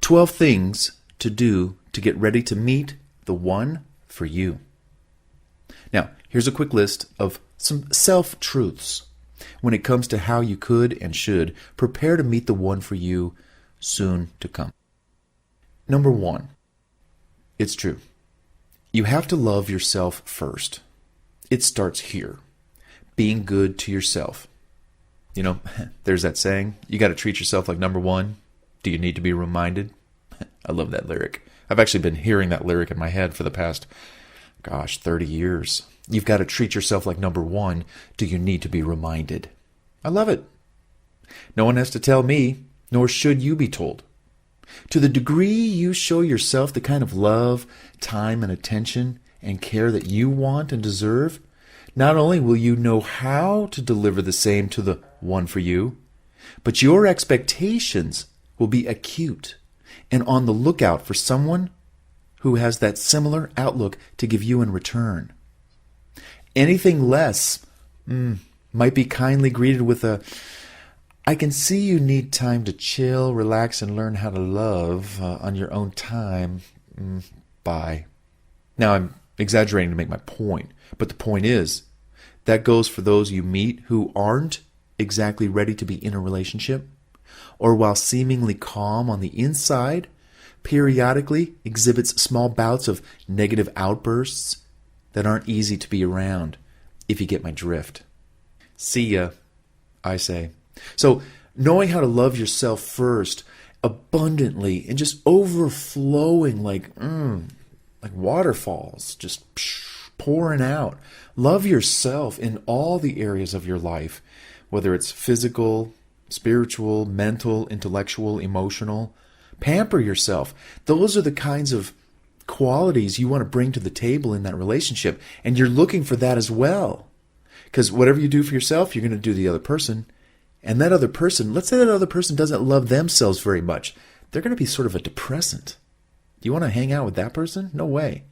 12 things to do to get ready to meet the one for you. Now, here's a quick list of some self-truths when it comes to how you could and should prepare to meet the one for you soon to come. Number 1, it's true. You have to love yourself first. It starts here. Being good to yourself. You know, there's that saying, you got to treat yourself like number 1. Do you need to be reminded? I love that lyric. I've actually been hearing that lyric in my head for the past, 30 years. You've got to treat yourself like number 1. Do you need to be reminded? I love it. No one has to tell me, nor should you be told. To the degree you show yourself the kind of love, time, and attention and care that you want and deserve, not only will you know how to deliver the same to the one for you, but your expectations will be acute and on the lookout for someone who has that similar outlook to give you in return. Anything less might be kindly greeted with a, I can see you need time to chill, relax, and learn how to love on your own time. Bye. Now, I'm exaggerating to make my point, but the point is, that goes for those you meet who aren't exactly ready to be in a relationship, or while seemingly calm on the inside, periodically exhibits small bouts of negative outbursts that aren't easy to be around, if you get my drift. See ya, I say. So, knowing how to love yourself first, abundantly, and just overflowing like waterfalls, just pouring out. Love yourself in all the areas of your life, whether it's physical, spiritual, mental, intellectual, emotional. Pamper yourself. Those are the kinds of qualities you want to bring to the table in that relationship, and you're looking for that as well. Because whatever you do for yourself, you're going to do the other person. And that other person, let's say that other person doesn't love themselves very much. They're going to be sort of a depressant. Do you want to hang out with that person? No way.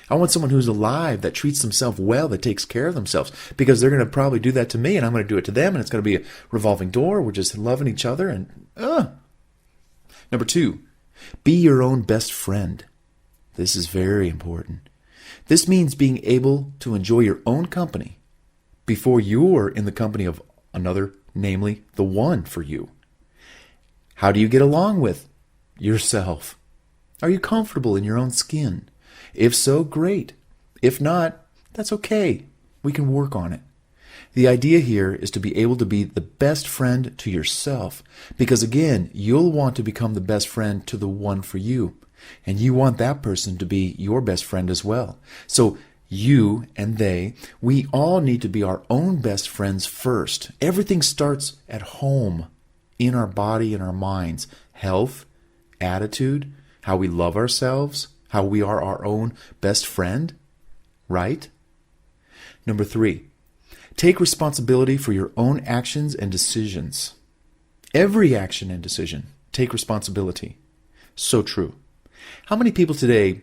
I want someone who's alive, that treats themselves well, that takes care of themselves, because they're going to probably do that to me, and I'm going to do it to them, and it's going to be a revolving door. We're just loving each other. And Number 2, be your own best friend. This is very important. This means being able to enjoy your own company before you're in the company of another, namely the one for you. How do you get along with yourself? Are you comfortable in your own skin? If so, great. If not, that's okay. We can work on it. The idea here is to be able to be the best friend to yourself, because again, you'll want to become the best friend to the one for you, and you want that person to be your best friend as well. So you and they, we all need to be our own best friends first. Everything starts at home, in our body and our minds. Health, attitude, how we love ourselves, how we are our own best friend, right? Number 3, take responsibility for your own actions and decisions. Every action and decision, take responsibility. So true. How many people today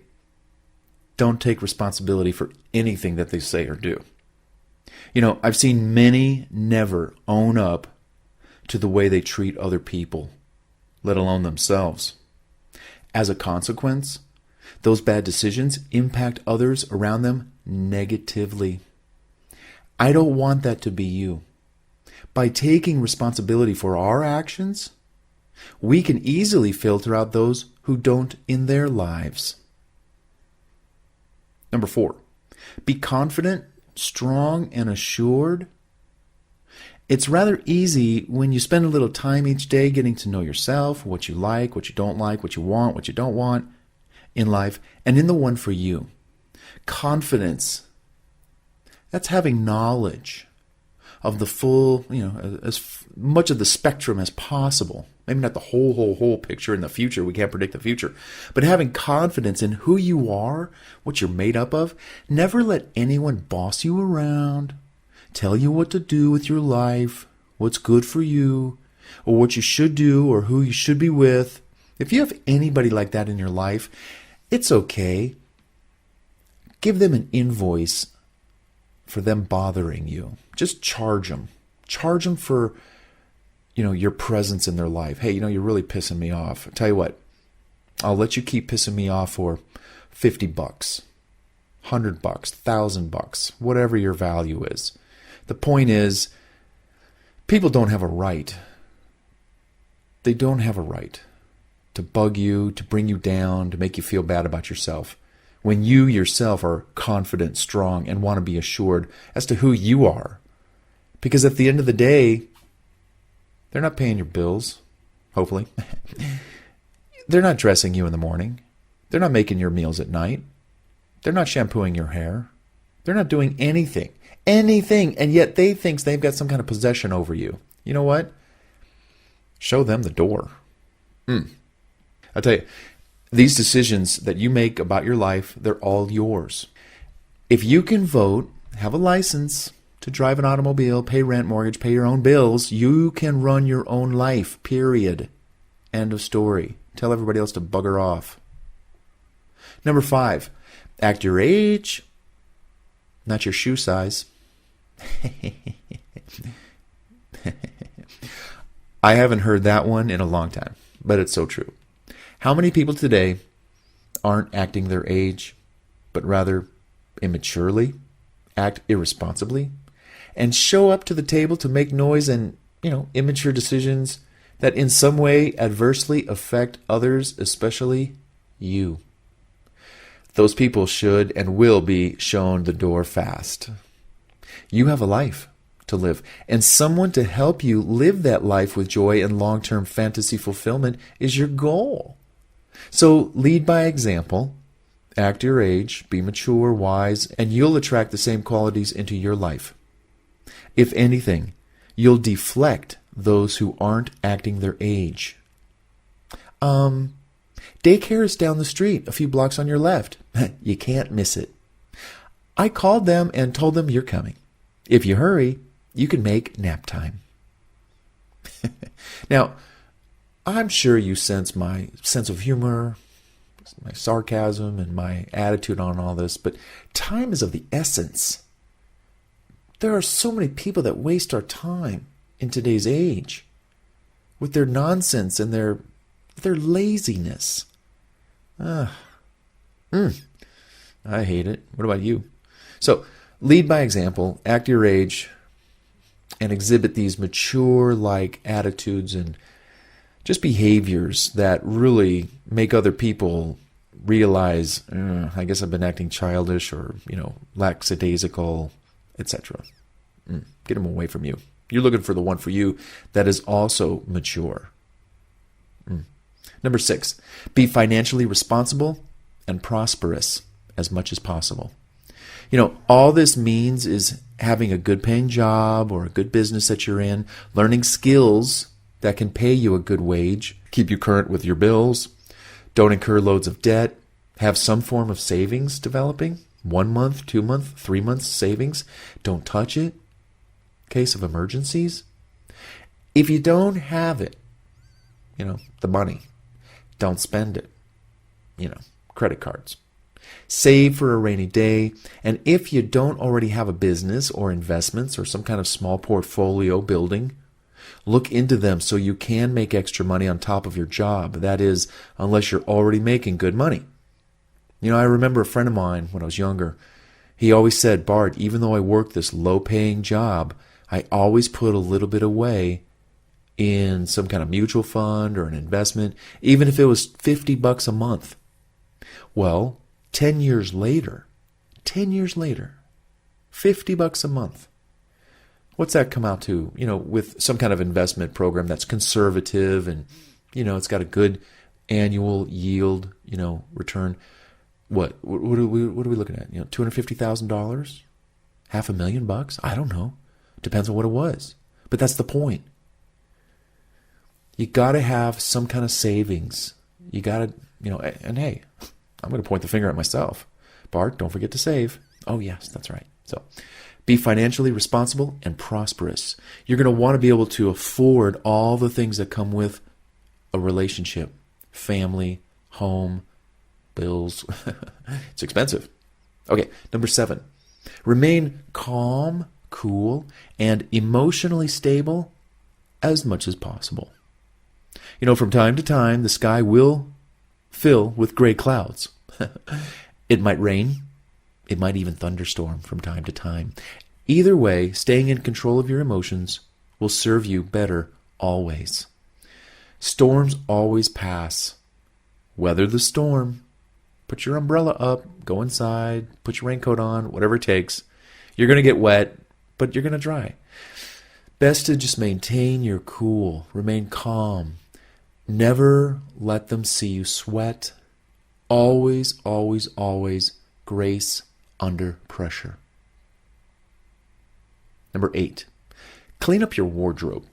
don't take responsibility for anything that they say or do? You know, I've seen many never own up to the way they treat other people, let alone themselves. As a consequence, those bad decisions impact others around them negatively. I don't want that to be you. By taking responsibility for our actions, we can easily filter out those who don't in their lives. Number 4, be confident, strong, and assured. It's rather easy when you spend a little time each day getting to know yourself, what you like, what you don't like, what you want, what you don't want in life, and in the one for you. Confidence, that's having knowledge of the full, as much of the spectrum as possible. Maybe not the whole picture in the future. We can't predict the future. But having confidence in who you are, what you're made up of. Never let anyone boss you around, tell you what to do with your life, what's good for you, or what you should do, or who you should be with. If you have anybody like that in your life, it's okay. Give them an invoice for them bothering you. Just charge them. Charge them for, your presence in their life. Hey, you're really pissing me off. I tell you what, I'll let you keep pissing me off for $50, $100, $1,000, whatever your value is. The point is, people don't have a right. They don't have a right to bug you, to bring you down, to make you feel bad about yourself, when you yourself are confident, strong, and want to be assured as to who you are. Because at the end of the day, they're not paying your bills, hopefully. They're not dressing you in the morning. They're not making your meals at night. They're not shampooing your hair. They're not doing anything, and yet they think they've got some kind of possession over you. You know what? Show them the door. I'll tell you, these decisions that you make about your life, they're all yours. If you can vote, have a license to drive an automobile, pay rent, mortgage, pay your own bills, you can run your own life, period. End of story. Tell everybody else to bugger off. Number 5, act your age, not your shoe size. I haven't heard that one in a long time, but it's so true. How many people today aren't acting their age, but rather immaturely, act irresponsibly, and show up to the table to make noise and, immature decisions that in some way adversely affect others, especially you? Those people should and will be shown the door fast. You have a life to live, and someone to help you live that life with joy and long-term fantasy fulfillment is your goal. So lead by example, act your age, be mature, wise, and you'll attract the same qualities into your life. If anything, you'll deflect those who aren't acting their age. Daycare is down the street, a few blocks on your left. You can't miss it. I called them and told them you're coming. If you hurry, you can make nap time. Now, I'm sure you sense my sense of humor, my sarcasm, and my attitude on all this, but time is of the essence. There are so many people that waste our time in today's age with their nonsense and their laziness. I hate it. What about you? So, lead by example, act your age, and exhibit these mature-like attitudes and just behaviors that really make other people realize, I guess I've been acting childish or, lackadaisical, etc. Get them away from you. You're looking for the one for you that is also mature. Number 6, be financially responsible and prosperous as much as possible. All this means is having a good paying job or a good business that you're in, learning skills that can pay you a good wage, keep you current with your bills, don't incur loads of debt, have some form of savings developing, 1 month, 2 month, 3 months savings. Don't touch it. Case of emergencies. If you don't have it, the money, don't spend it. Credit cards. Save for a rainy day. And if you don't already have a business or investments or some kind of small portfolio building, look into them so you can make extra money on top of your job. That is, unless you're already making good money. I remember a friend of mine when I was younger. He always said, Bart, even though I work this low-paying job, I always put a little bit away in some kind of mutual fund or an investment, even if it was $50 a month. Well, 10 years later, $50 a month. What's that come out to? With some kind of investment program that's conservative and, it's got a good annual yield, return. What are we looking at? $250,000? $500,000? I don't know. Depends on what it was. But that's the point. You got to have some kind of savings. You got to, and hey, I'm going to point the finger at myself. Bart, don't forget to save. Oh, yes, that's right. So be financially responsible and prosperous. You're going to want to be able to afford all the things that come with a relationship, family, home, bills. It's expensive. Okay, number 7. Remain calm, cool, and emotionally stable as much as possible. From time to time, the sky will fill with gray clouds. It might rain. It might even thunderstorm from time to time. Either way, staying in control of your emotions will serve you better always. Storms always pass. Weather the storm. Put your umbrella up, go inside, put your raincoat on, whatever it takes. You're going to get wet, but you're going to dry. Best to just maintain your cool, remain calm. Never let them see you sweat. Always, always, always grace under pressure. Number 8, clean up your wardrobe.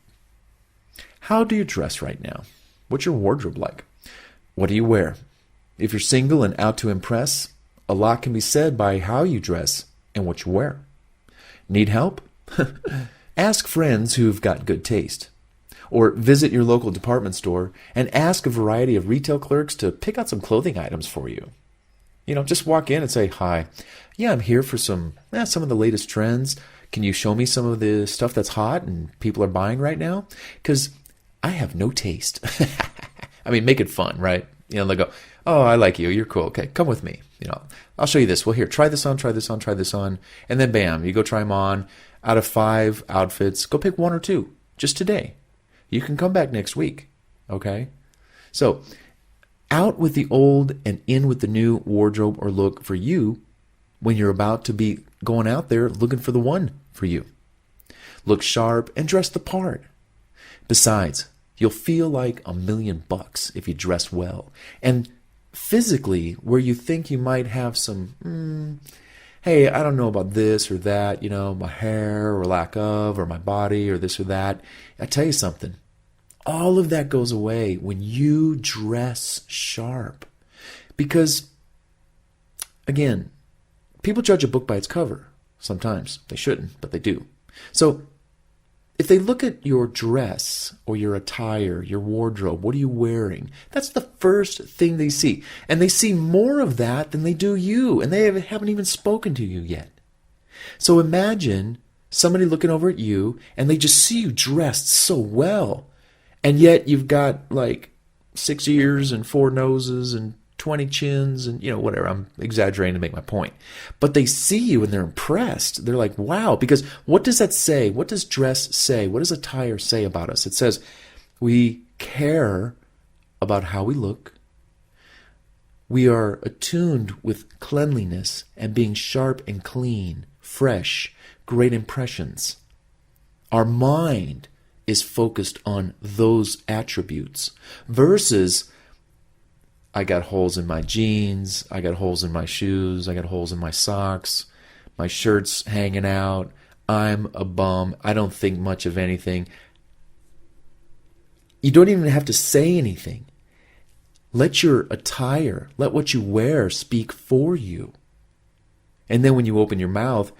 How do you dress right now? What's your wardrobe like? What do you wear? If you're single and out to impress, a lot can be said by how you dress and what you wear. Need help? Ask friends who've got good taste. Or visit your local department store and ask a variety of retail clerks to pick out some clothing items for you. Just walk in and say, "Hi, yeah, I'm here for some of the latest trends. Can you show me some of the stuff that's hot and people are buying right now? Because I have no taste." I mean, make it fun, right? They'll go, "Oh, I like you. You're cool. Okay, come with me. I'll show you this. Well, here, try this on, try this on, try this on." And then bam, you go try them on. Out of 5 outfits, go pick 1 or 2 just today. You can come back next week, okay? So, out with the old and in with the new wardrobe or look for you when you're about to be going out there looking for the one for you. Look sharp and dress the part. Besides, you'll feel like $1,000,000 if you dress well. And physically, where you think you might have some, hey, I don't know about this or that, my hair or lack of, or my body or this or that. I tell you something. All of that goes away when you dress sharp. Because, again, people judge a book by its cover. Sometimes. They shouldn't, but they do. So, if they look at your dress or your attire, your wardrobe, what are you wearing? That's the first thing they see. And they see more of that than they do you. And they haven't even spoken to you yet. So imagine somebody looking over at you and they just see you dressed so well. And yet you've got like 6 ears and 4 noses and 20 chins and, whatever. I'm exaggerating to make my point. But they see you and they're impressed. They're like, wow. Because what does that say? What does dress say? What does attire say about us? It says we care about how we look. We are attuned with cleanliness and being sharp and clean, fresh, great impressions. Our mind is focused on those attributes versus I got holes in my jeans, I got holes in my shoes, I got holes in my socks, my shirt's hanging out, I'm a bum, I don't think much of anything. You don't even have to say anything. Let your attire, let what you wear speak for you. And then when you open your mouth,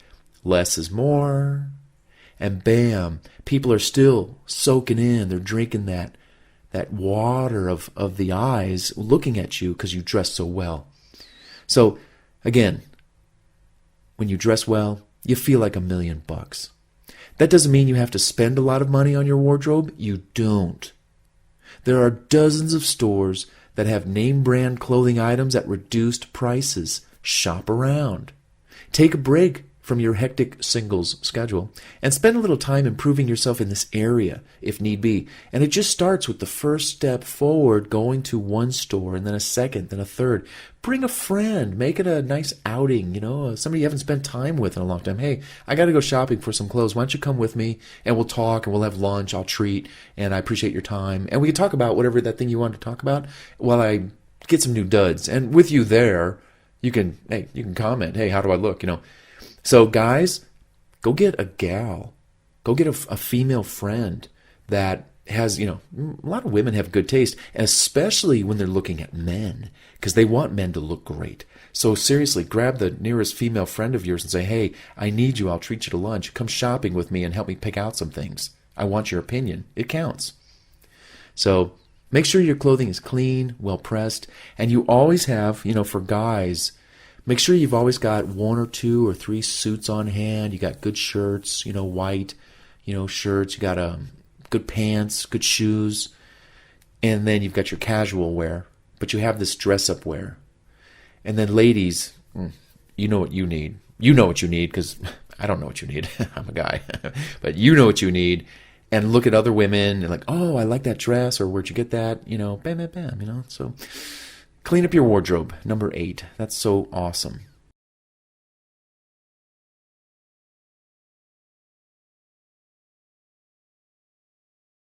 less is more. And bam, people are still soaking in. They're drinking that water of the eyes, looking at you because you dress so well. So, again, when you dress well, you feel like $1,000,000. That doesn't mean you have to spend a lot of money on your wardrobe. You don't. There are dozens of stores that have name brand clothing items at reduced prices. Shop around. Take a break from your hectic singles schedule and spend a little time improving yourself in this area if need be. And it just starts with the first step forward, going to one store and then a second, then a third. Bring a friend, make it a nice outing, somebody you haven't spent time with in a long time. Hey, I got to go shopping for some clothes. Why don't you come with me and we'll talk and we'll have lunch. I'll treat and I appreciate your time. And we can talk about whatever that thing you wanted to talk about while I get some new duds. And with you there, you can comment, hey, how do I look, So guys, go get a gal. Go get a female friend that has, a lot of women have good taste, especially when they're looking at men, because they want men to look great. So seriously, grab the nearest female friend of yours and say, hey, I need you. I'll treat you to lunch. Come shopping with me and help me pick out some things. I want your opinion. It counts. So make sure your clothing is clean, well pressed, and you always have, for guys, make sure you've always got 1 or 2 or 3 suits on hand. You got good shirts, white, shirts. You got good pants, good shoes. And then you've got your casual wear, but you have this dress-up wear. And then ladies, you know what you need. You know what you need, because I don't know what you need. I'm a guy. But you know what you need. And look at other women and like, oh, I like that dress, or where'd you get that? You know, bam, bam, bam, you know. So clean up your wardrobe, number 8. That's so awesome.